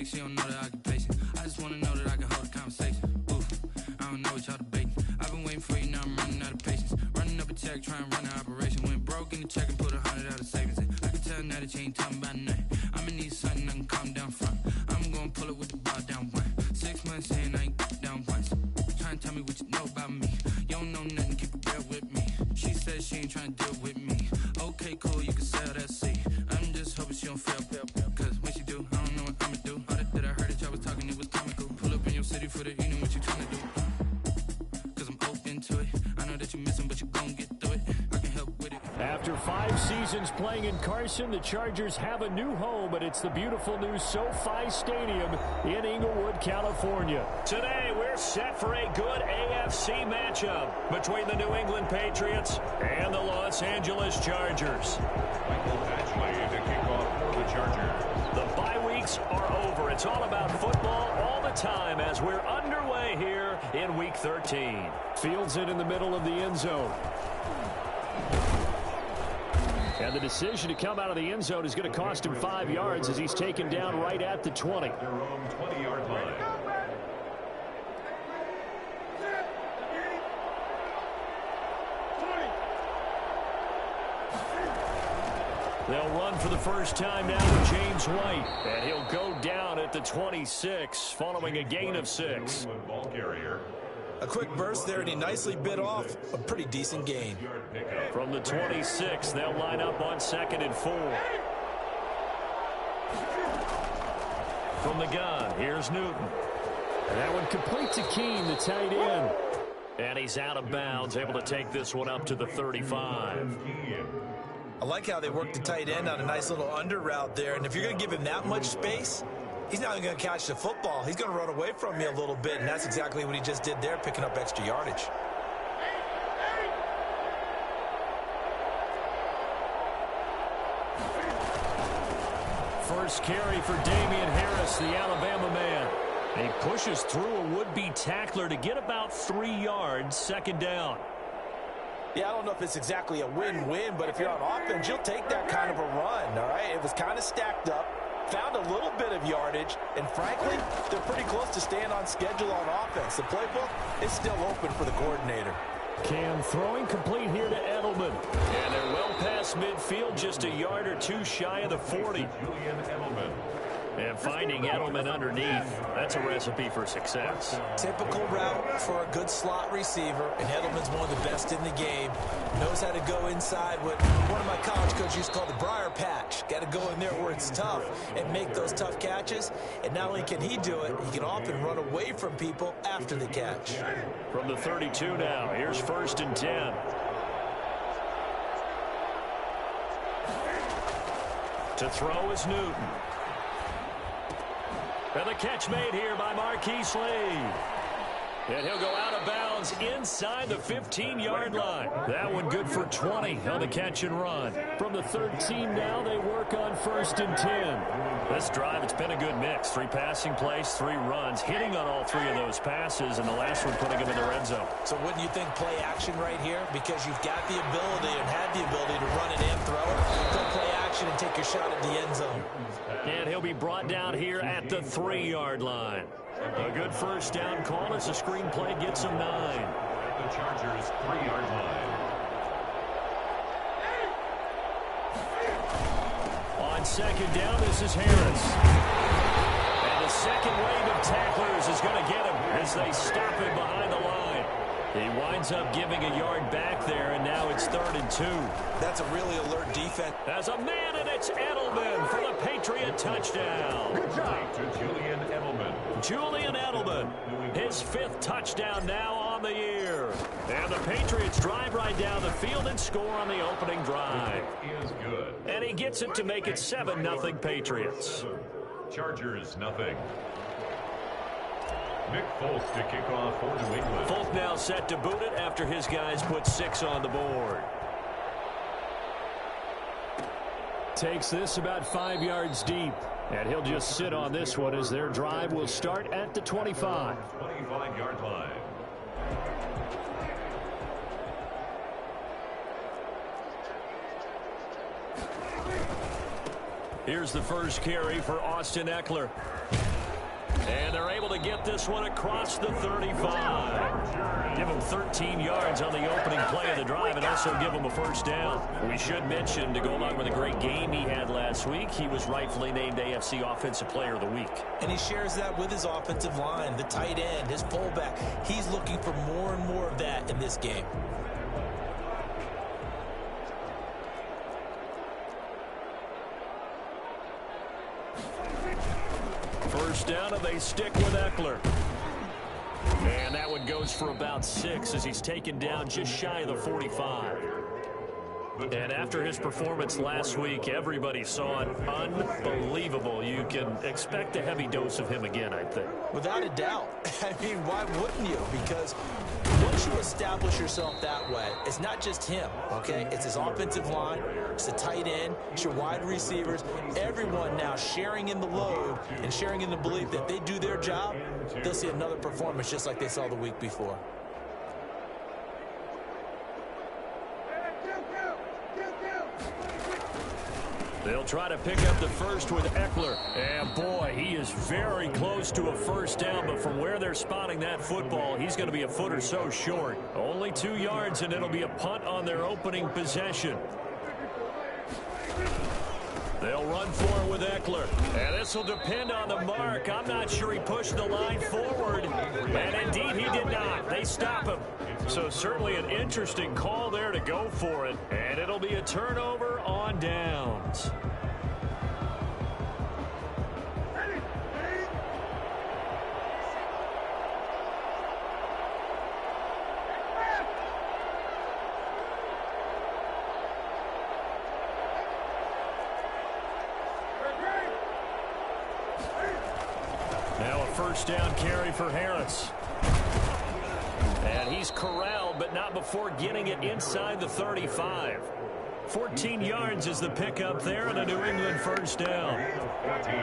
She don't know the occupation. I just wanna know that I can hold a conversation. Oof, I don't know what y'all debating. I've been waiting for you, now I'm running out of patience. Running up a check, trying to run an operation. Went broke in the check and put 100 out of savings in. I can tell now that you ain't talking about nothing. I'ma need something I can calm down from. I'm gonna pull it with the bar down one. 6 months in, I ain't down once. Trying to tell me what you know about me. You don't know nothing, keep it real with me. She says she ain't trying to deal with me. Okay, cool, you can sell that seat. I'm just hoping she don't fail. Cause when she do, I don't know what I'ma do. All that I heard that y'all was talking, it was comical. Pull up in your city for the evening, what you trying to do? Cause I'm open to it. I know that you missing, but you gon' get through it. I can help with it. After 5 seasons playing in Carson, the Chargers have a new home, and it's the beautiful new SoFi Stadium in Inglewood, California. Today, we're set for a good AFC matchup between the New England Patriots and the Los Angeles Chargers. Michael Badgley to kick off for the Chargers. The bye weeks are over. It's all about football all the time as we're underway here in Week 13. Fields it in the middle of the end zone. And the decision to come out of the end zone is going to cost him 5 yards as he's taken down right at the 20. Their own 20-yard line. They'll run for the first time now with James White. And he'll go down at the 26 following a gain of 6. Ball carrier. A quick burst there, and he nicely bit off a pretty decent gain. From the 26, they'll line up on 2nd and 4. From the gun, here's Newton. And that one complete to Keene, the tight end. And he's out of bounds, able to take this one up to the 35. I like how they worked the tight end on a nice little under route there. And if you're going to give him that much space, he's not even going to catch the football. He's going to run away from me a little bit, and that's exactly what he just did there, picking up extra yardage. First carry for Damian Harris, the Alabama man. And he pushes through a would-be tackler to get about 3 yards, 2nd down. Yeah, I don't know if it's exactly a win-win, but if you're on offense, you'll take that kind of a run, all right? It was kind of stacked up, found a little bit of yardage, and frankly, they're pretty close to staying on schedule on offense. The playbook is still open for the coordinator. Cam throwing complete here to Edelman. And they're well past midfield, just a yard or two shy of the 40. Julian Edelman. And finding Edelman underneath, that's a recipe for success. Typical route for a good slot receiver, and Edelman's one of the best in the game. Knows how to go inside what one of my college coaches used to call the briar patch. Got to go in there where it's tough and make those tough catches. And not only can he do it, he can often run away from people after the catch. From the 32 now, here's 1st and 10. To throw is Newton. And the catch made here by Marquise Lee. And he'll go out of bounds inside the 15-yard line. That one good for 20 on the catch and run. From the 13 now, they work on 1st and 10. This drive, it's been a good mix. 3 passing plays, 3 runs, hitting on all 3 of those passes, and the last one putting him in the red zone. So wouldn't you think play action right here? Because you've got the ability and had the ability to run it and throw it. Go play action and take your shot at the end zone. And he'll be brought down here at the 3-yard line. A good first down call as the screen play gets him 9. The Chargers' 3-yard line. On second down, this is Harris. And the second wave of tacklers is going to get him as they stop him behind the line. He winds up giving a yard back there, and now it's 3rd and 2. That's a really alert defense. As a man, and it's Edelman for the Patriot touchdown. Good job to Julian Edelman. Julian Edelman, his 5th touchdown now on the year. And the Patriots drive right down the field and score on the opening drive. Is good. And he gets it to make it 7-0 Patriots. Chargers, nothing. Nick Folk to kick off for New England. Folk now set to boot it after his guys put 6 on the board. Takes this about 5 yards deep. And he'll just sit on this one as their drive will start at the 25. 25-yard line. Here's the first carry for Austin Eckler. And they're able to get this one across the 35. Give him 13 yards on the opening play of the drive and also give him a first down. We should mention, to go along with a great game he had last week, he was rightfully named AFC Offensive Player of the Week. And he shares that with his offensive line, the tight end, his fullback. He's looking for more and more of that in this game. First down, and they stick with Eckler. And that one goes for about 6 as he's taken down just shy of the 45. And after his performance last week, everybody saw it. Unbelievable. You can expect a heavy dose of him again, I think. Without a doubt. I mean, why wouldn't you? Because once you establish yourself that way, it's not just him, okay? It's his offensive line, it's the tight end, it's your wide receivers, everyone now sharing in the load and sharing in the belief that they do their job, they'll see another performance just like they saw the week before. They'll try to pick up the first with Eckler. And boy, he is very close to a first down, but from where they're spotting that football, he's going to be a foot or so short. Only 2 yards, and it'll be a punt on their opening possession. They'll run for it with Eckler. And this will depend on the mark. I'm not sure he pushed the line forward. And indeed, he did not. They stop him. So certainly an interesting call there to go for it. And it'll be a turnover on downs. Now a first down carry for Harris. And he's corralled, but not before getting it inside the 35. 14 yards is the pickup there, and a New England first down. 14.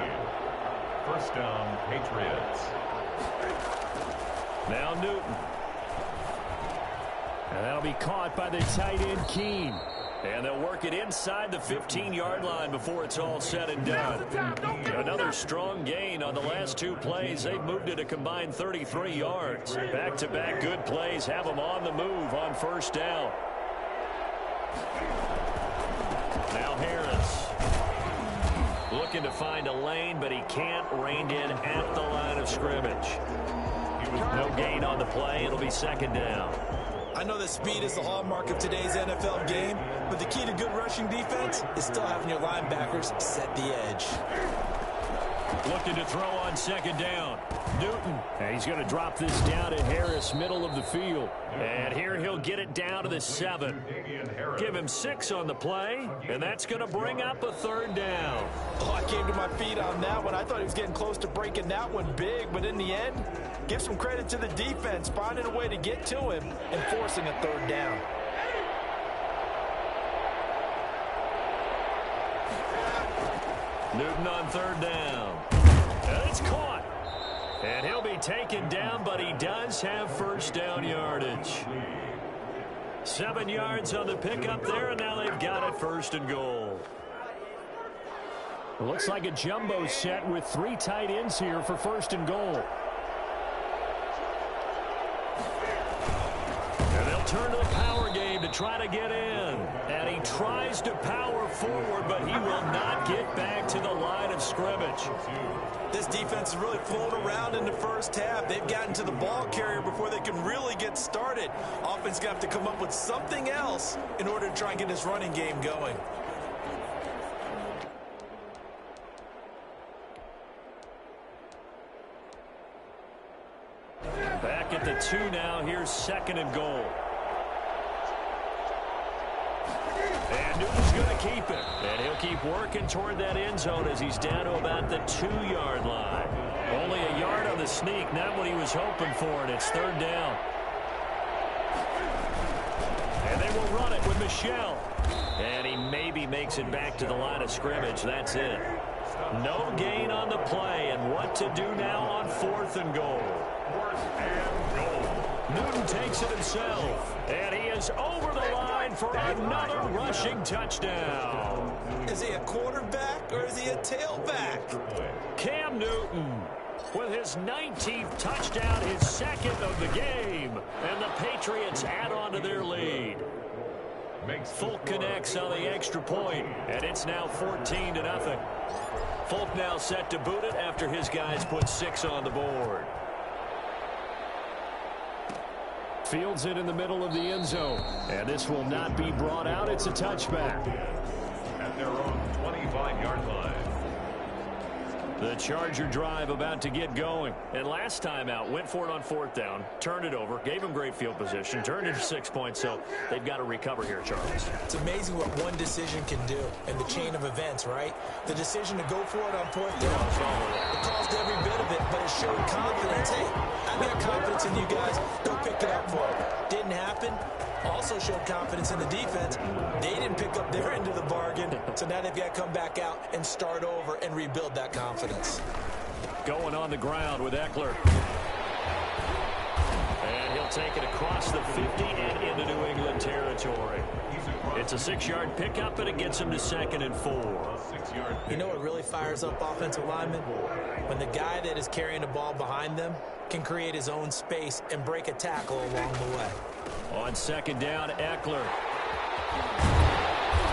First down, Patriots. Now Newton. And that'll be caught by the tight end, Keene. And they'll work it inside the 15-yard line before it's all said and done. Another strong gain on the last 2 plays. They've moved it a combined 33 yards. Back-to-back good plays have them on the move on first down. Now Harris. Looking to find a lane, but he can't. Reined in at the line of scrimmage. No gain on the play. It'll be second down. I know that speed is the hallmark of today's NFL game, but the key to good rushing defense is still having your linebackers set the edge. Looking to throw on second down. Newton. And he's going to drop this down to Harris, middle of the field. And here he'll get it down to the 7. Give him 6 on the play, and that's going to bring up a third down. Oh, I came to my feet on that one. I thought he was getting close to breaking that one big, but in the end, give some credit to the defense, finding a way to get to him and forcing a third down. Newton on third down. And it's caught. And he'll be taken down, but he does have first down yardage. 7 yards on the pickup there, and now they've got it first and goal. It looks like a jumbo set with 3 tight ends here for first and goal. And they'll turn to the power game to try to get in. And he tries to power forward, but he will not get back to the line of scrimmage. This defense is really flown around in the first half. They've gotten to the ball carrier before they can really get started. Offense going to have to come up with something else in order to try and get this running game going. Back at the 2 now. Here's second and goal. And Newton's going to keep it. And he'll keep working toward that end zone as he's down to about the 2-yard line. Only a yard on the sneak, not what he was hoping for, and it's third down. And they will run it with Michel. And he maybe makes it back to the line of scrimmage. That's it. No gain on the play, and what to do now on 4th and goal. 4th and goal. Newton takes it himself, and he is over the line for another rushing touchdown. Is he a quarterback or is he a tailback? Cam Newton with his 19th touchdown, his 2nd of the game, and the Patriots add on to their lead. Folk connects on the extra point, and it's now 14-0. Folk now set to boot it after his guys put 6 on the board. Fields it in the middle of the end zone. And this will not be brought out. It's a touchback. At their own 25-yard line. The Charger drive about to get going. And last time out, went for it on 4th down, turned it over, gave him great field position, turned it to 6 points, so they've got to recover here, Charles. It's amazing what one decision can do in the chain of events, right? The decision to go for it on 4th down, it caused every bit of it, but it showed confidence. Hey, I've got confidence in you guys. Go pick it up for it. Didn't happen. Also showed confidence in the defense. They didn't pick up their end of the bargain, so now they've got to come back out and start over and rebuild that confidence. Going on the ground with Eckler. And he'll take it across the 50 and into New England territory. It's a 6-yard pickup, and it gets him to 2nd and 4. You know what really fires up offensive linemen? When the guy that is carrying the ball behind them can create his own space and break a tackle along the way. On 2nd down, Eckler.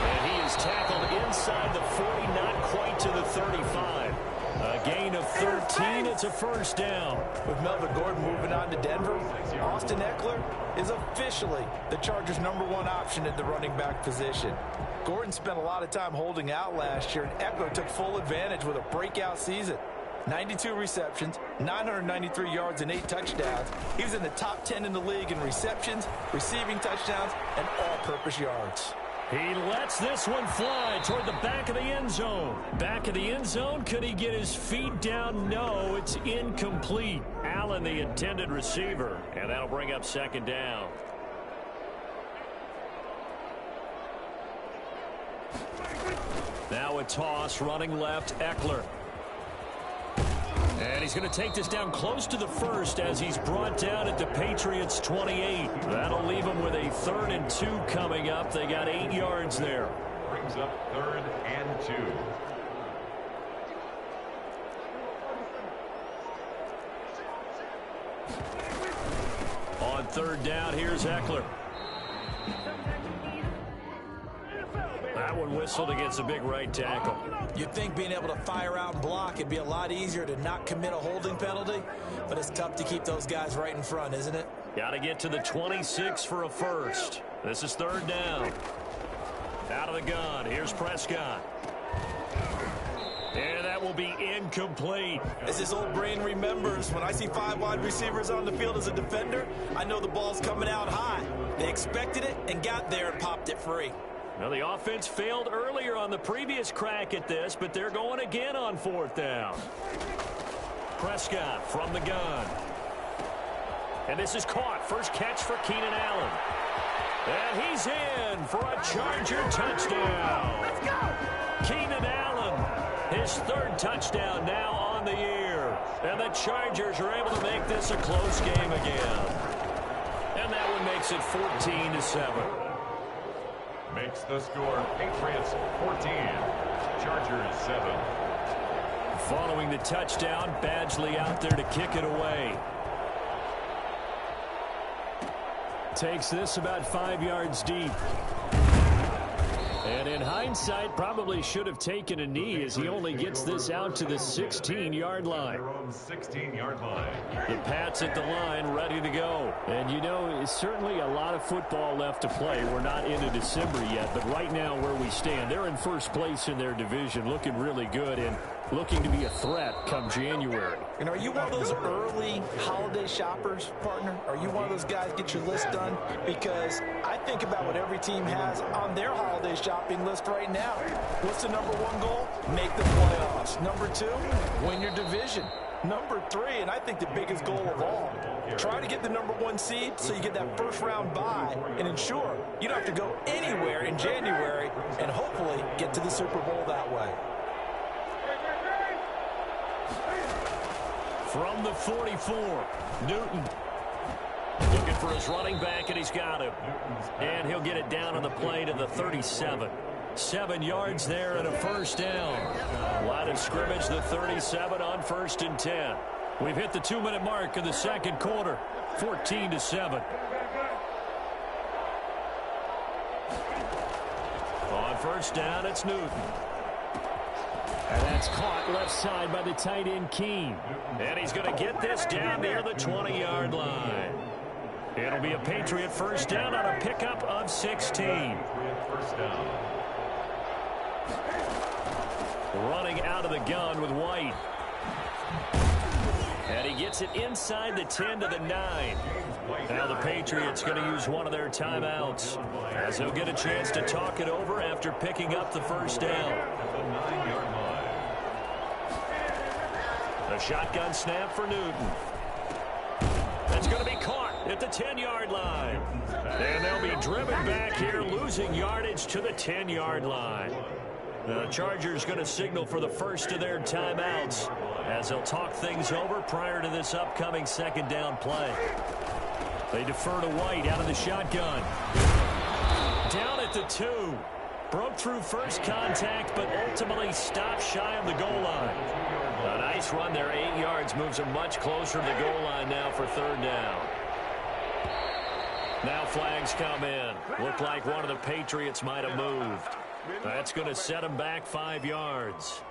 And he is tackled inside the 40, not quite to the 35. A gain of 13. It's a first down. With Melvin Gordon moving on to Denver, Austin Eckler is officially the Chargers' #1 option at the running back position. Gordon spent a lot of time holding out last year, and Eckler took full advantage with a breakout season. 92 receptions, 993 yards, and 8 touchdowns. He was in the top 10 in the league in receptions, receiving touchdowns, and all-purpose yards. He lets this one fly toward the back of the end zone. Back of the end zone, could he get his feet down? No, it's incomplete. Allen, the intended receiver, and that'll bring up 2nd down. Now a toss, running left, Eckler. And he's going to take this down close to the 1st as he's brought down at the Patriots' 28. That'll leave him with a 3rd and 2 coming up. They got 8 yards there. Brings up 3rd and 2. On 3rd down, here's Eckler. That one whistled against a big right tackle. You'd think being able to fire out and block, it'd be a lot easier to not commit a holding penalty, but it's tough to keep those guys right in front, isn't it? Got to get to the 26 for a first. This is 3rd down. Out of the gun, here's Prescott. And that will be incomplete. As his old brain remembers, when I see 5 wide receivers on the field as a defender, I know the ball's coming out high. They expected it and got there and popped it free. Now, the offense failed earlier on the previous crack at this, but they're going again on 4th down. Prescott from the gun. And this is caught. First catch for Keenan Allen. And he's in for a Charger touchdown. Let's go! Keenan Allen, his 3rd touchdown now on the year. And the Chargers are able to make this a close game again. And that one makes it 14-7. Makes the score Patriots 14, Chargers 7. Following the touchdown, Badgley out there to kick it away. Takes this about 5 yards deep. And in hindsight, probably should have taken a knee as he only gets this out to the 16-yard line. 16-yard line. The Pats at the line, ready to go. And, you know, it's certainly a lot of football left to play. We're not into December yet, but right now where we stand, they're in first place in their division, looking really good and looking to be a threat come January. And are you one of those early holiday shoppers, partner? Are you one of those guys get your list done? Because I think about what every team has on their holiday shopping list right now. What's the number 1 goal? Make the playoffs. Number 2, win your division. Number 3, and I think the biggest goal of all, try to get the number 1 seed so you get that first-round bye and ensure you don't have to go anywhere in January and hopefully get to the Super Bowl that way. From the 44, Newton looking for his running back, and he's got him. And he'll get it down on the play to the 37. 7 yards there and a first down. Line of scrimmage, the 37 on 1st and 10. We've hit the 2-minute mark in the second quarter, 14-7. On 1st down, it's Newton. And that's caught left side by the tight end, Keene. And he's going to get this down near the 20-yard line. It'll be a Patriot first down on a pickup of 16. First down. Running out of the gun with White. And he gets it inside the 10 to the 9. Now the Patriots going to use one of their timeouts as they'll get a chance to talk it over after picking up the first down. A shotgun snap for Newton. That's going to be caught at the 10-yard line. And they'll be driven back here, losing yardage to the 10-yard line. The Chargers going to signal for the first of their timeouts as they'll talk things over prior to this upcoming second down play. They defer to White out of the shotgun. Down at the 2. Broke through first contact, but ultimately stopped shy of the goal line. A nice run there, 8 yards, moves him much closer to the goal line now for 3rd down. Now flags come in. Looked like one of the Patriots might have moved. That's going to set him back 5 yards.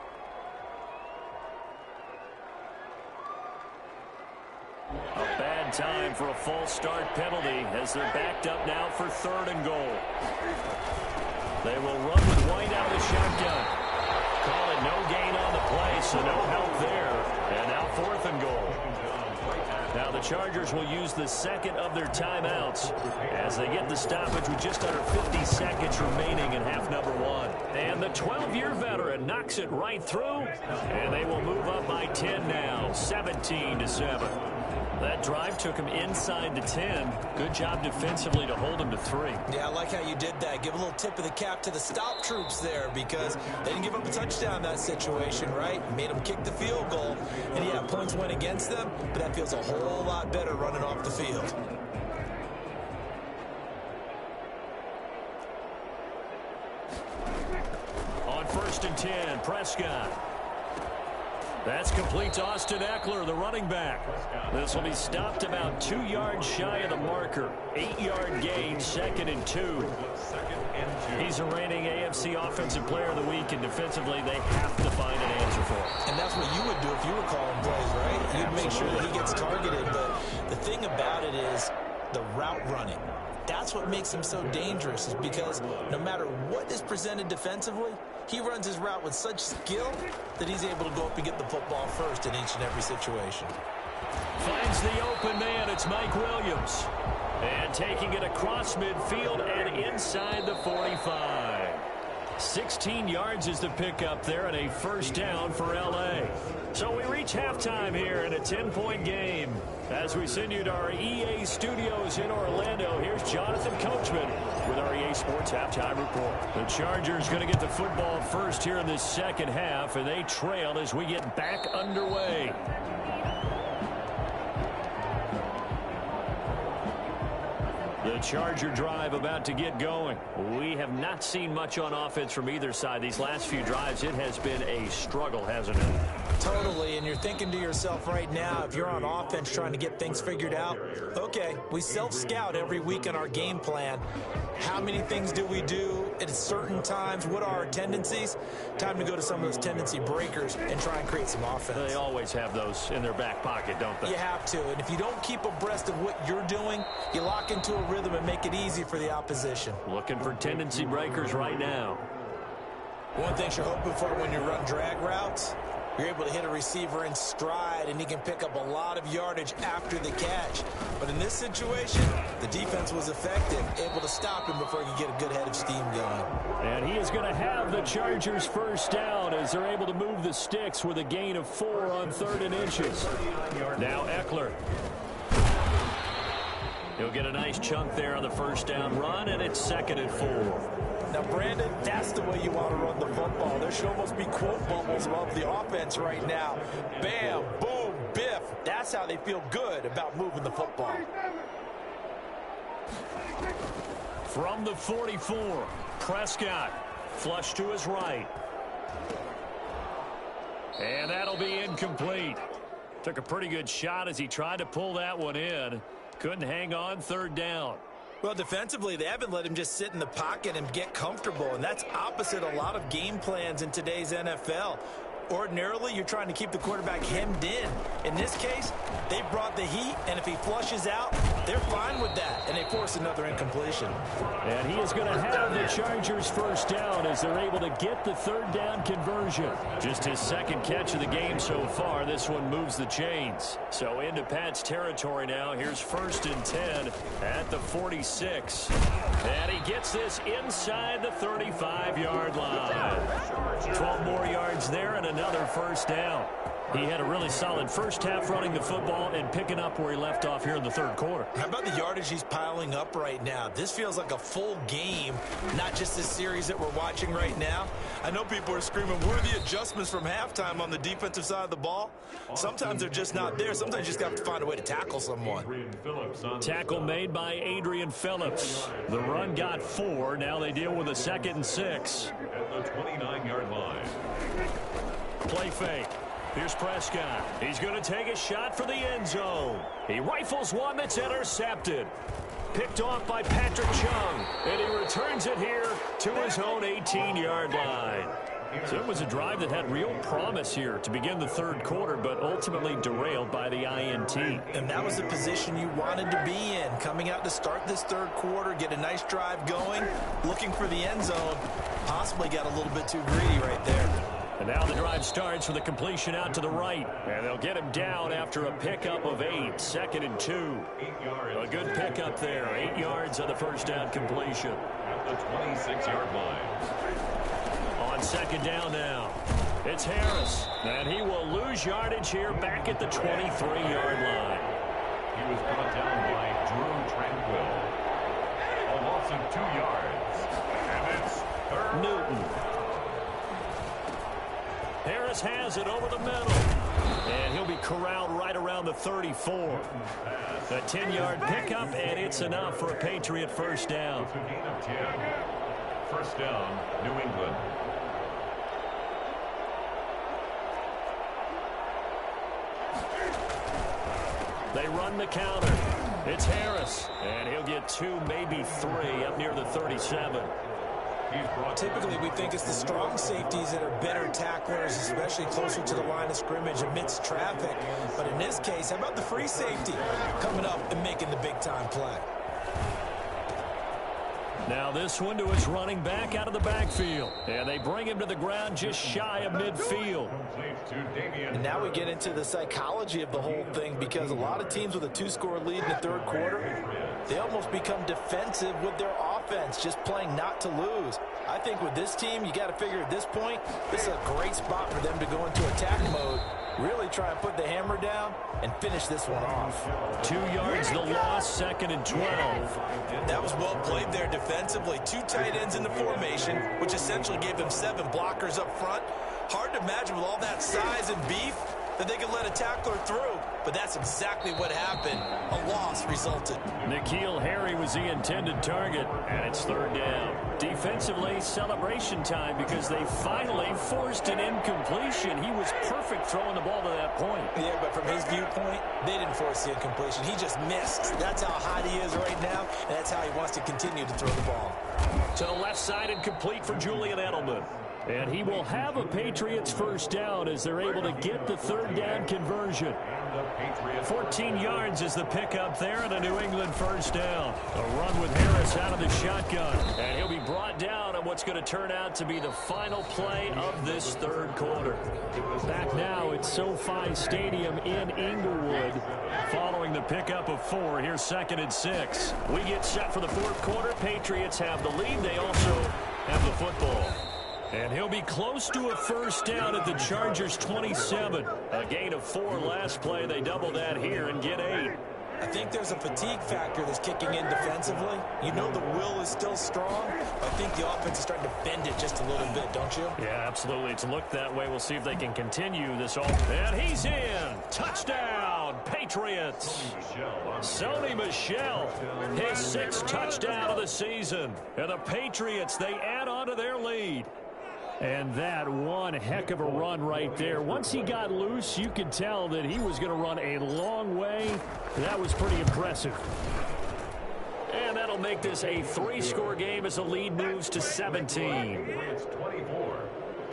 A bad time for a false start penalty as they're backed up now for 3rd and goal. They will run with White out of the shotgun. Call it no gain on the play, so no help there. And now 4th and goal. Now the Chargers will use the second of their timeouts as they get the stoppage with just under 50 seconds remaining in half number 1. And the 12-year veteran knocks it right through, and they will move up by 10 now, 17-7. That drive took him inside the 10. Good job defensively to hold him to 3. Yeah, I like how you did that. Give a little tip of the cap to the stop troops there because they didn't give up a touchdown in that situation, right? Made them kick the field goal. And, yeah, points went against them, but that feels a whole lot better running off the field. On 1st and 10, Prescott. That's complete to Austin Eckler, the running back. This will be stopped about 2 yards shy of the marker. 8-yard gain, 2nd and 2. He's the reigning AFC Offensive Player of the Week, and defensively they have to find an answer for him. And that's what you would do if you were calling plays, right? You'd make sure that he gets targeted. But the thing about it is the route running. That's what makes him so dangerous, is because no matter what is presented defensively, He runs his route with such skill that he's able to go up and get the football first in each and every situation. Finds the open man. It's Mike Williams. And taking it across midfield and inside the 45. 16 yards is the pickup there and a first down for L.A. So we reach halftime here in a 10-point game. As we send you to our EA studios in Orlando, here's Jonathan Coachman with our EA Sports Halftime Report. The Chargers going to get the football first here in this second half, and they trail as we get back underway. The Charger drive about to get going. We have not seen much on offense from either side. These last few drives, it has been a struggle, hasn't it? Totally, and you're thinking to yourself right now, if you're on offense trying to get things figured out, okay, we self-scout every week in our game plan. How many things do we do at certain times? What are our tendencies? Time to go to some of those tendency breakers and try and create some offense. They always have those in their back pocket, don't they? You have to, and if you don't keep abreast of what you're doing, you lock into a rhythm and make it easy for the opposition. Looking for tendency breakers right now. One thing you're hoping for when you run drag routes, you're able to hit a receiver in stride, and he can pick up a lot of yardage after the catch. But in this situation, the defense was effective, able to stop him before he could get a good head of steam going. And he is going to have the Chargers first down as they're able to move the sticks with a gain of 4 on 3rd and inches. Now Eckler. He'll get a nice chunk there on the first down run, and it's 2nd and 4. Now, Brandon, that's the way you want to run the football. There should almost be quote bubbles above the offense right now. Bam, boom, biff. That's how they feel good about moving the football. From the 44, Prescott. Flush to his right. And that'll be incomplete. Took a pretty good shot as he tried to pull that one in. Couldn't hang on 3rd down. Well, defensively, they haven't let him just sit in the pocket and get comfortable, and that's opposite a lot of game plans in today's NFL. Ordinarily, you're trying to keep the quarterback hemmed in. In this case, they brought the heat, and if he flushes out, they're fine with that, and they force another incompletion. And he is going to have the Chargers first down as they're able to get the 3rd down conversion. Just his 2nd catch of the game so far. This one moves the chains. So into Pat's territory now. Here's 1st and 10 at the 46. And he gets this inside the 35-yard line. 12 more yards there and another first down. He had a really solid first half running the football and picking up where he left off here in the 3rd quarter. How about the yardage he's piling up right now? This feels like a full game, not just this series that we're watching right now. I know people are screaming, where are the adjustments from halftime on the defensive side of the ball? Sometimes they're just not there. Sometimes you just have to find a way to tackle someone. Tackle made by Adrian Phillips. The run got 4. Now they deal with a 2nd and 6. At the 29-yard line. Play fake. Here's Prescott. He's going to take a shot for the end zone. He rifles one that's intercepted. Picked off by Patrick Chung. And he returns it here to his own 18-yard line. So it was a drive that had real promise here to begin the 3rd quarter, but ultimately derailed by the INT. And that was the position you wanted to be in. Coming out to start this 3rd quarter, get a nice drive going, looking for the end zone. Possibly got a little bit too greedy right there. And now the drive starts with a completion out to the right. And they'll get him down after a pickup of 8. 2nd and 2. A good pickup there. 8 yards on the first down completion. At the 26-yard line. On 2nd down now. It's Harris. And he will lose yardage here back at the 23-yard line. He was brought down by Drew Tranquil. A loss of 2 yards. And it's 3rd. Newton. Harris has it over the middle. And he'll be corralled right around the 34. A 10-yard pickup, and it's enough for a Patriot first down. It's a gain of 10. First down, New England. They run the counter. It's Harris. And he'll get 2, maybe 3 up near the 37. Typically, we think it's the strong safeties that are better tacklers, especially closer to the line of scrimmage amidst traffic. But in this case, how about the free safety coming up and making the big-time play? Now this one to his running back out of the backfield. And they bring him to the ground just shy of midfield. And now we get into the psychology of the whole thing, because a lot of teams with a 2-score lead in the third quarter, they almost become defensive with their offense, just playing not to lose. I think with this team, you got to figure at this point, this is a great spot for them to go into attack mode, really try and put the hammer down and finish this one off. 2 yards the loss, 2nd and 12. That was well played there defensively. 2 tight ends in the formation, which essentially gave them 7 blockers up front. Hard to imagine with all that size and beef that they could let a tackler through, but that's exactly what happened. A loss resulted. N'Keal Harry was the intended target, and it's 3rd down. Defensively, celebration time, because they finally forced an incompletion. He was perfect throwing the ball to that point. Yeah, but from his viewpoint, they didn't force the incompletion. He just missed. That's how hot he is right now, and that's how he wants to continue to throw the ball. To the left side and complete for Julian Edelman. And he will have a Patriots first down as they're able to get the 3rd down conversion. 14 yards is the pickup there, and a New England first down. A run with Harris out of the shotgun. And he'll be brought down on what's going to turn out to be the final play of this third quarter. Back now at SoFi Stadium in Inglewood. Following the pickup of 4, here's 2nd and 6. We get set for the fourth quarter. Patriots have the lead. They also have the football. And he'll be close to a first down at the Chargers' 27. A gain of 4 last play. They double that here and get 8. I think there's a fatigue factor that's kicking in defensively. You know the will is still strong. I think the offense is starting to bend it just a little bit, don't you? Yeah, absolutely. It's looked that way. We'll see if they can continue this all. And he's in. Touchdown, Patriots. Sony Michel, his 6th touchdown of the season. And the Patriots, they add on to their lead. And that one heck of a run right there. Once he got loose, you could tell that he was going to run a long way. That was pretty impressive. And that'll make this a 3-score game as the lead moves to 17. It's 24.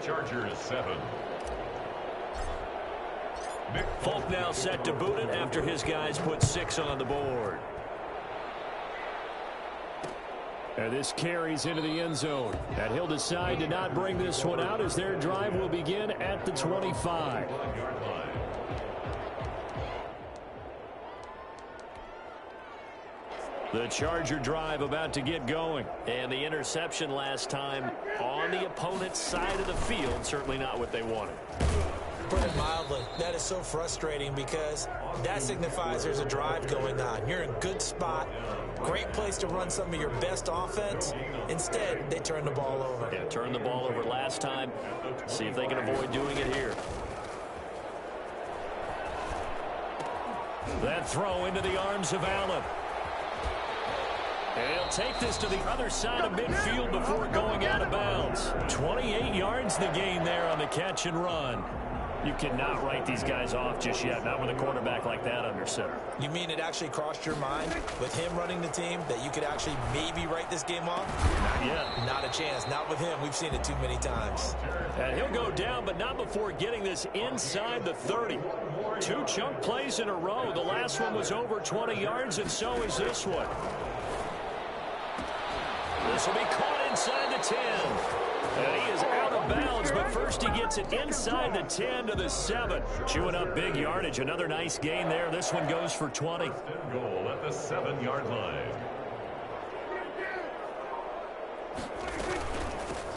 Chargers 7. Folk now set to boot it after his guys put 6 on the board. And this carries into the end zone. And he'll decide to not bring this one out as their drive will begin at the 25. The Charger drive about to get going. And the interception last time on the opponent's side of the field. Certainly not what they wanted. Put it mildly, that is so frustrating, because that signifies there's a drive going on. You're in a good spot, great place to run some of your best offense. Instead, they turn the ball over. Yeah, turned the ball over last time. See if they can avoid doing it here. That throw into the arms of Allen. And he'll take this to the other side of midfield before going out of bounds. 28 yards the gain there on the catch and run. You cannot write these guys off just yet, not with a quarterback like that under center. You mean it actually crossed your mind with him running the team that you could actually maybe write this game off? Not yet. Not a chance. Not with him. We've seen it too many times. And he'll go down, but not before getting this inside the 30. 2 chunk plays in a row. The last one was over 20 yards, and so is this one. This will be caught inside the 10. And he is out of bounds, but first he gets it inside the 10 to the 7. Chewing up big yardage. Another nice gain there. This one goes for 20. Goal at the 7-yard line.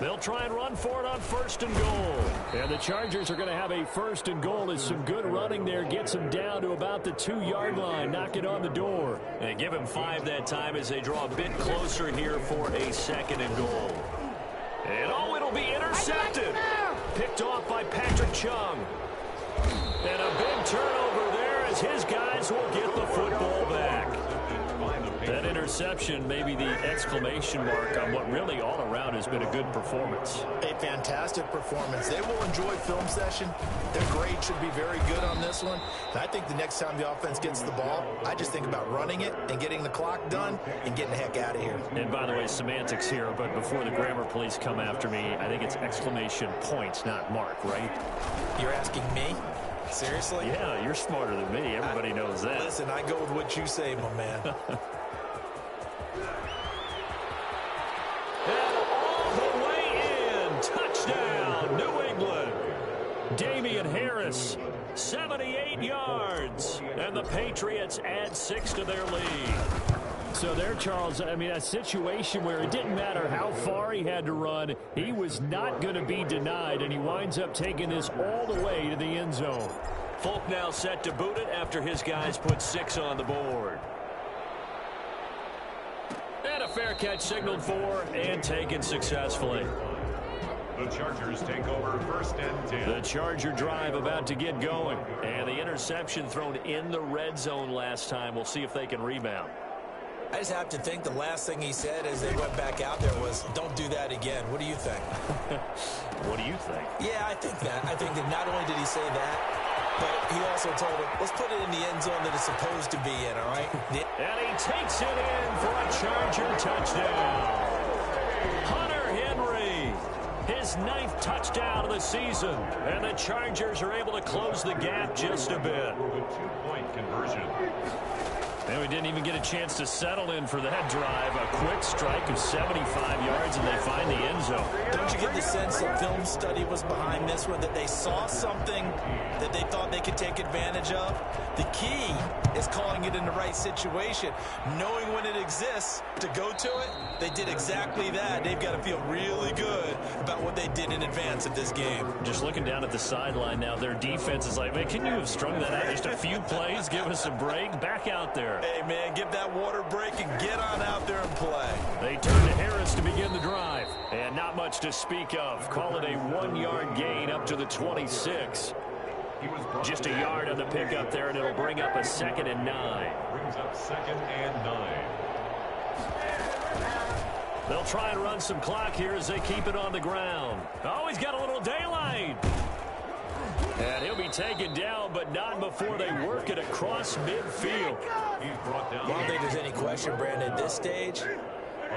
They'll try and run for it on 1st and goal. And the Chargers are going to have a 1st and goal as some good running there gets them down to about the 2-yard line. Knock it on the door. They give him 5 that time as they draw a bit closer here for a 2nd and goal. And it'll be intercepted. Picked off by Patrick Chung. And a big turnover there as his guys will get the football back. That interception may be the exclamation mark on what really all around has been a good performance. A fantastic performance. They will enjoy film session. Their grade should be very good on this one. And I think the next time the offense gets the ball, I just think about running it and getting the clock done and getting the heck out of here. And by the way, semantics here, but before the grammar police come after me, I think it's exclamation points, not mark, right? You're asking me? Seriously? Yeah, you're smarter than me. Everybody knows that. Listen, I go with what you say, my man. 78 yards. And the Patriots add 6 to their lead. So there, Charles, I mean, a situation where it didn't matter how far he had to run, he was not going to be denied, and he winds up taking this all the way to the end zone. Folk now set to boot it after his guys put 6 on the board. And a fair catch signaled for and taken successfully. The Chargers take over 1st and 10. The Charger drive about to get going. And the interception thrown in the red zone last time. We'll see if they can rebound. I just have to think the last thing he said as they went back out there was, don't do that again. What do you think? What do you think? Yeah, I think that. I think that not only did he say that, but he also told him, let's put it in the end zone that it's supposed to be in, all right? And he takes it in for a Charger touchdown. Hunter Henry, his 9th touchdown of the season. And the Chargers are able to close the gap just a bit. The 2-point conversion. And we didn't even get a chance to settle in for that drive. A quick strike of 75 yards, and they find the end zone. Don't you get the sense that film study was behind this one, that they saw something that they thought they could take advantage of? The key is calling it in the right situation. Knowing when it exists to go to it, they did exactly that. They've got to feel really good about what they did in advance of this game. Just looking down at the sideline now, their defense is like, man, can you have strung that out just a few plays? Give us a break. Back out there. Hey, man, give that water break and get on out there and play. They turn to Harris to begin the drive. And not much to speak of. Call it a 1-yard gain up to the 26. Just a yard on the pickup there, and it'll bring up a 2nd and 9. Brings up 2nd and 9. They'll try and run some clock here as they keep it on the ground. Oh, he's got a little daylight. And he'll be taken down, but not before they work it across midfield. He's brought down. I don't think there's any question, Brandon, at this stage.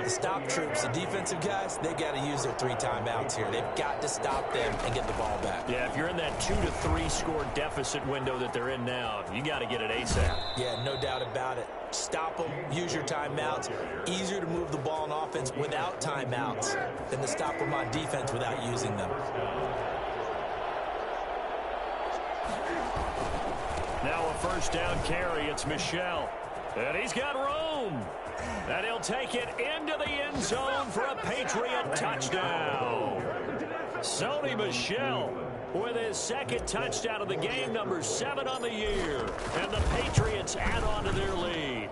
The stop troops, the defensive guys, they got to use their 3 timeouts here. They've got to stop them and get the ball back. Yeah, if you're in that 2 to 3 score deficit window that they're in now, you got to get it ASAP. Yeah, no doubt about it. Stop them, use your timeouts. Easier to move the ball on offense without timeouts than to stop them on defense without using them. Now a 1st down carry. It's Michel. And he's got room. And he'll take it into the end zone for a Patriot touchdown. Sony Michel with his 2nd touchdown of the game, number 7 on the year. And the Patriots add on to their lead.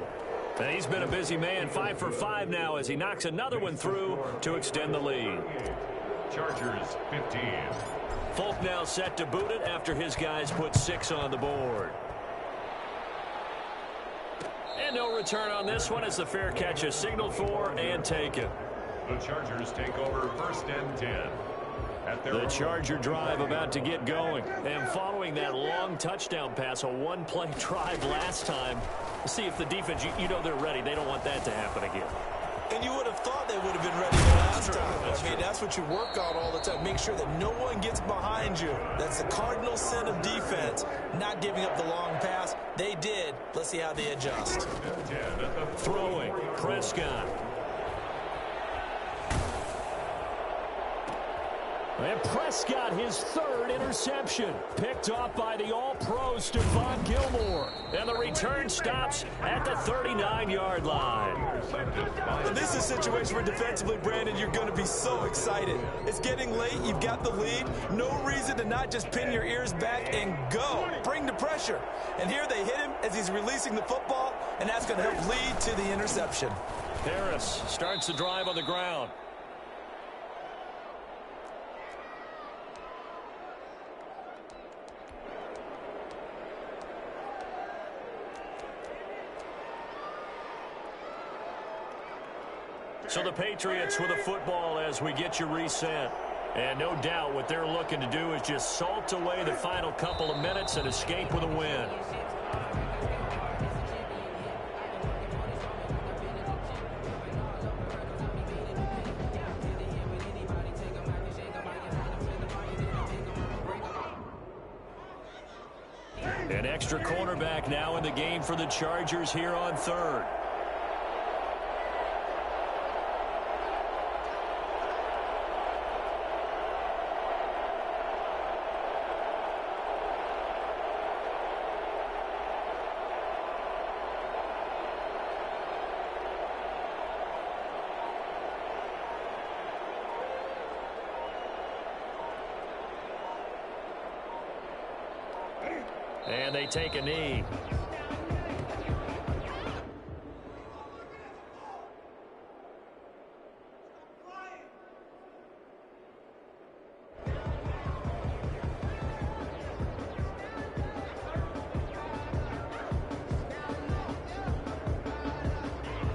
And he's been a busy man, 5 for 5 now as he knocks another one through to extend the lead. Chargers 15. Folk now set to boot it after his guys put 6 on the board. And no return on this one as the fair catch is signaled for and taken. The Chargers take over 1st and 10. The Charger drive about to get going. And following that long touchdown pass, a 1-play drive last time, see if the defense, you know they're ready. They don't want that to happen again. And you would have thought they would have been ready the last time. I mean, that's what you work on all the time. Make sure that no one gets behind you. That's the cardinal sin of defense, not giving up the long pass. They did. Let's see how they adjust. Throwing, Prescott. And Prescott, his 3rd interception. Picked off by the All-Pro Stephon Gilmore. And the return stops at the 39-yard line. And this is a situation where defensively, Brandon, you're going to be so excited. It's getting late. You've got the lead. No reason to not just pin your ears back and go. Bring the pressure. And here they hit him as he's releasing the football, and that's going to help lead to the interception. Harris starts the drive on the ground. So the Patriots with a football as we get you reset. And no doubt what they're looking to do is just salt away the final couple of minutes and escape with a win. An extra cornerback now in the game for the Chargers here on 3rd. And they take a knee.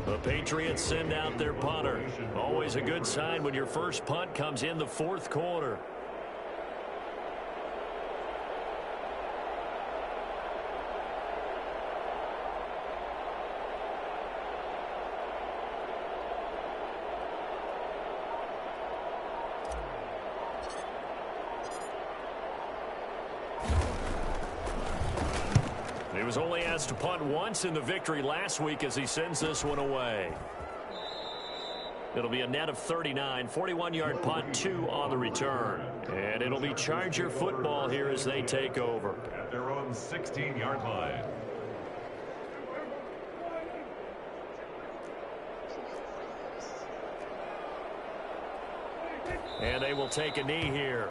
The Patriots send out their punter. Always a good sign when your first punt comes in the fourth quarter. He was only asked to punt once in the victory last week as he sends this one away. It'll be a net of 39, 41-yard punt, 2 on the return. And it'll be Charger football here as they take over. At their own 16-yard line. And they will take a knee here.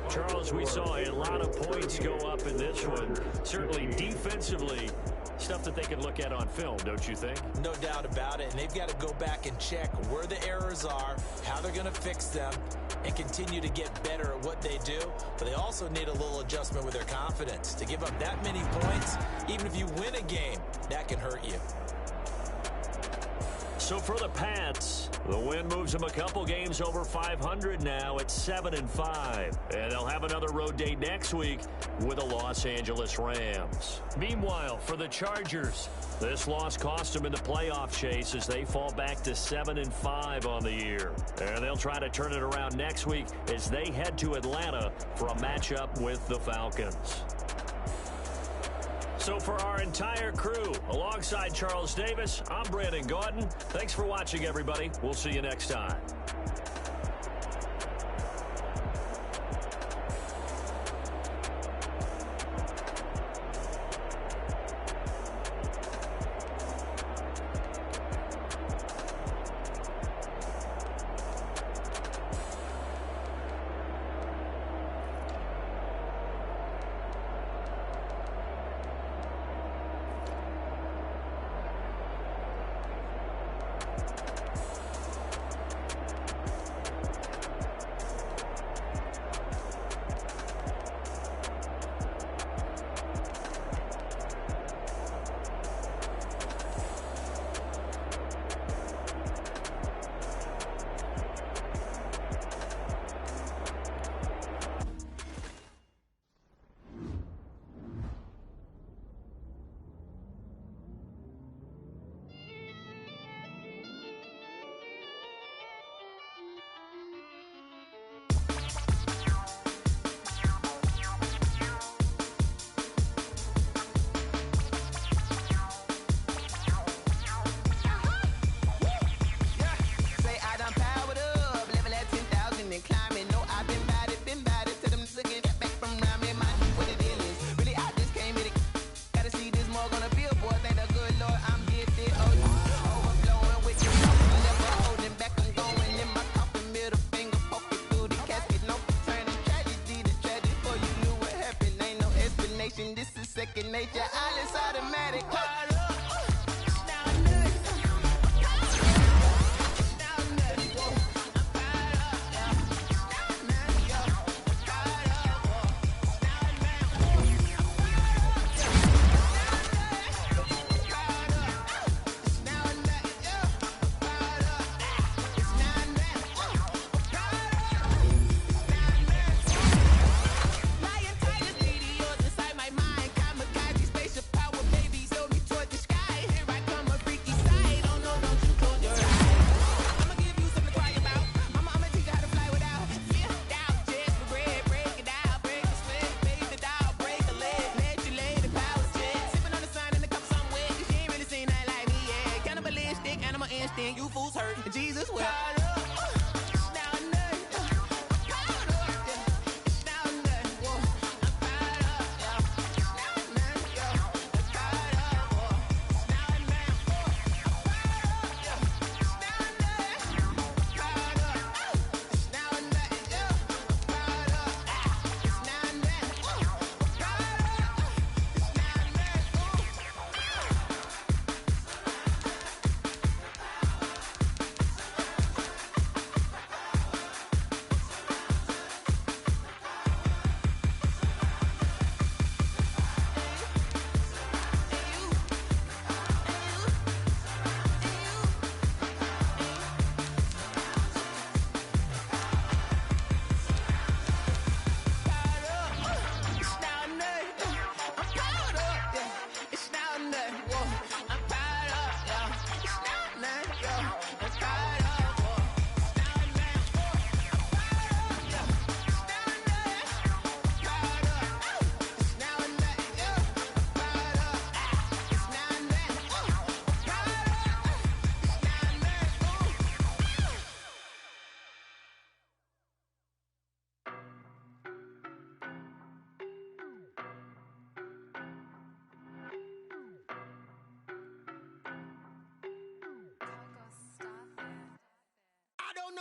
Charles, we saw a lot of points go up in this one. Certainly defensively, stuff that they can look at on film, don't you think? No doubt about it. And they've got to go back and check where the errors are, how they're going to fix them, and continue to get better at what they do. But they also need a little adjustment with their confidence. To give up that many points, even if you win a game, that can hurt you. So for the Pats, the win moves them a couple games over 500 now at 7-5. And they'll have another road day next week with the Los Angeles Rams. Meanwhile, for the Chargers, this loss cost them in the playoff chase as they fall back to 7-5 on the year. And they'll try to turn it around next week as they head to Atlanta for a matchup with the Falcons. So for our entire crew, alongside Charles Davis, I'm Brandon Gordon. Thanks for watching, everybody. We'll see you next time. Nature, all is automatic.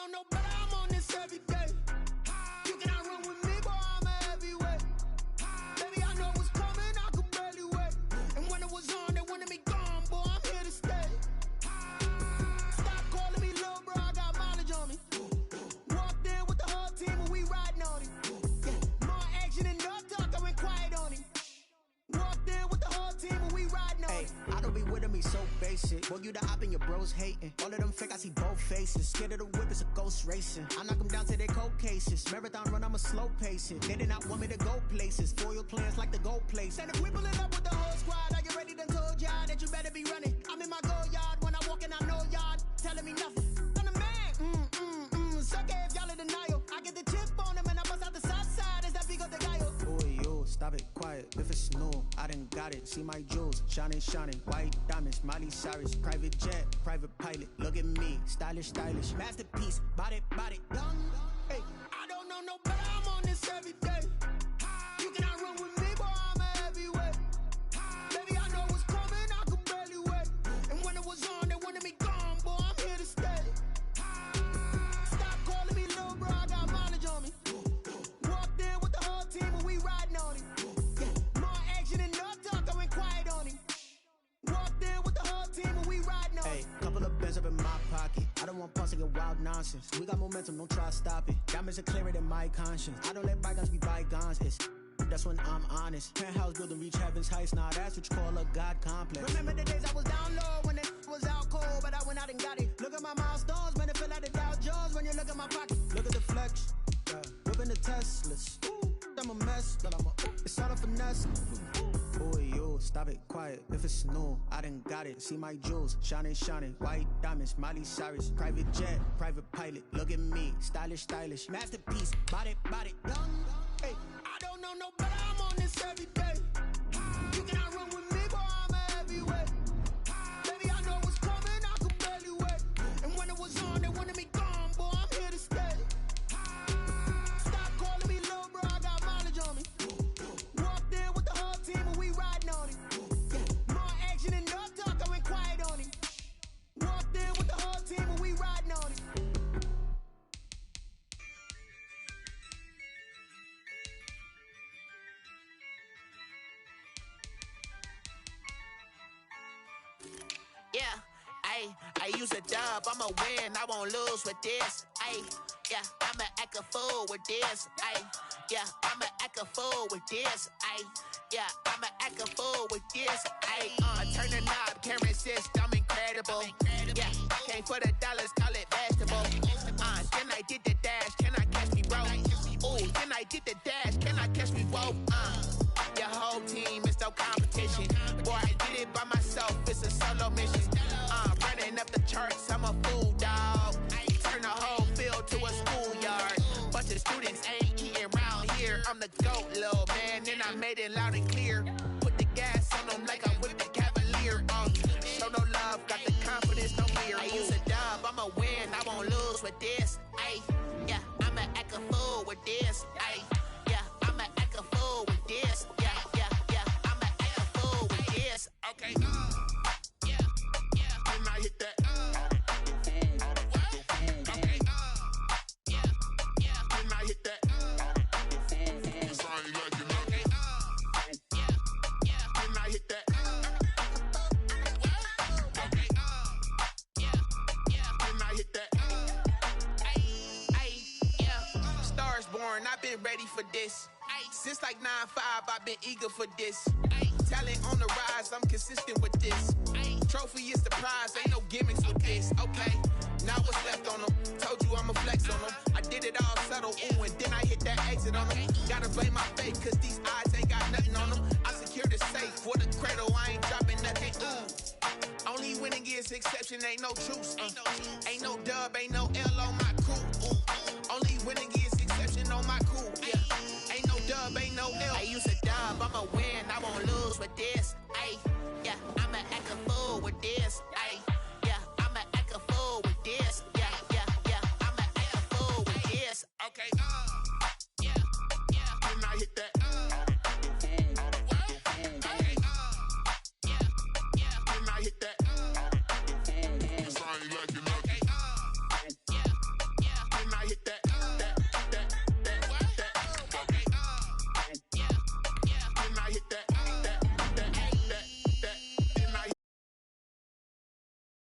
know no better, I'm on this every day. You cannot run with me, boy, I'm a heavyweight. Baby, I know what's coming, I could barely wait. And when it was on, they wanted me gone, boy, I'm here to stay. Stop calling me little bro, I got mileage on me. Walked in with the whole team and we riding on him. Yeah, more action and no talk, I went quiet on him. Walked in with the whole team and we riding on him. I don't be with me so basic. Boy, you the op and your bros hating. All of them fake, I see both faces. Scared of the whip, it's a ghost racing. I knock them down to their cold cases. Marathon run, I'm a slow pacing. They did not want me to go places. Foil plans like the go place. And if we pulling up with the whole squad, are you ready? Done told y'all that you better be running. I'm in my go yard when I walk in, I know y'all telling me nothing. I'm the man. Suck it if y'all in denial. I get the chip on him and I bust out the south side. Is that Vigo the guy? Boy, yo, stop it, quiet. If it's new, I done got it. See my jewels, shining, shining. White diamonds, Miley Cyrus. Private jet, private pilot. Look at me, stylish, stylish. Masterpiece, body, done. Hey, I don't know no better, I'm on this every day. You cannot run with me, boy, I'm a heavyweight. Baby, I know what's coming, I could barely wait. And when it was on, they wanted me gone, boy, I'm here to stay. Stop calling me little bro, I got mileage on me. Walked in with the whole team and we riding on him. Yeah, more action and no talk, I went quiet on him. Walked in with the whole team and we riding on him. Hey, couple of bands up in my pocket. I don't want pause to get wild nonsense. We got momentum, don't try to stop it. Diamonds are clearer than my conscience. I don't let bygones be bygones. That's when I'm honest. Penthouse building, reach heaven's heights. Nah, that's what you call a God complex. Remember the days I was down low when it was out cold, but I went out and got it. Look at my milestones, man, it feel like the Dow Jones when you look at my pocket. Look at the flex, whipping the Teslas. I'm a mess, but it's all a finesse. Boy, yo, stop it, quiet. If it's new, I done got it. See my jewels, shining, shining. White diamonds, Miley Cyrus. Private jet, private pilot. Look at me, stylish, stylish. Masterpiece, body, done. Hey, I don't know no better, I'm on this every day. You cannot run with me, boy, I'm a heavyweight. Baby, I know what's coming, I could barely wait. And when it was on, they wanted me gone, boy, I'm here to stay. Stop calling me little bro, I got mileage on me. Walked in with the whole team and we riding on him. Yeah, more action and no talk, I went quiet on him. Walked in with the whole team and we riding on him. Yeah, I use a dub, I'ma win, I won't lose with this. Yeah, I'ma act a fool with this. Yeah, I'ma act a fool with this. Yeah, I'ma act a fool with this. Turn the knob, camera assist, I'm incredible. Yeah, came for the dollars, call it vegetable. Then I did the dash, can I catch me, bro? Ooh, then I did the dash, can I catch me, whoa? Your whole team is no competition. Boy, I did it by myself, it's a solo mission. Running up the charts, I'm a fool, dog. Turn the whole field to a schoolyard. Bunch of students ain't eating round here. I'm the GOAT, little man, and I made it loud and clear. Put the gas on them like I whipped the Cavalier. Show no love, got the confidence, no fear. I use a dub, I'ma win, I won't lose with this. Yeah, I'ma act a fool with this. Yeah, I'ma act a fool with this. Yeah, I'ma act a fool with this. Okay, yeah, then I hit that. Okay, yeah, then I hit that. Then I hit that. Okay, then I hit that. Yeah, stars born, I've been ready for this. Since like 9-5, I've been eager for this. Talent on the rise, I'm consistent with this. Trophy is the prize, ain't no gimmicks with this. Okay, now what's left on them? Told you I'ma flex on them. I did it all subtle, ooh, and then I hit that exit on them. Gotta blame my fate, cause these eyes ain't got nothing on them. I secured the safe for the cradle, I ain't dropping nothing. Only winning is exception, ain't no truce. Ain't no dub, ain't no L,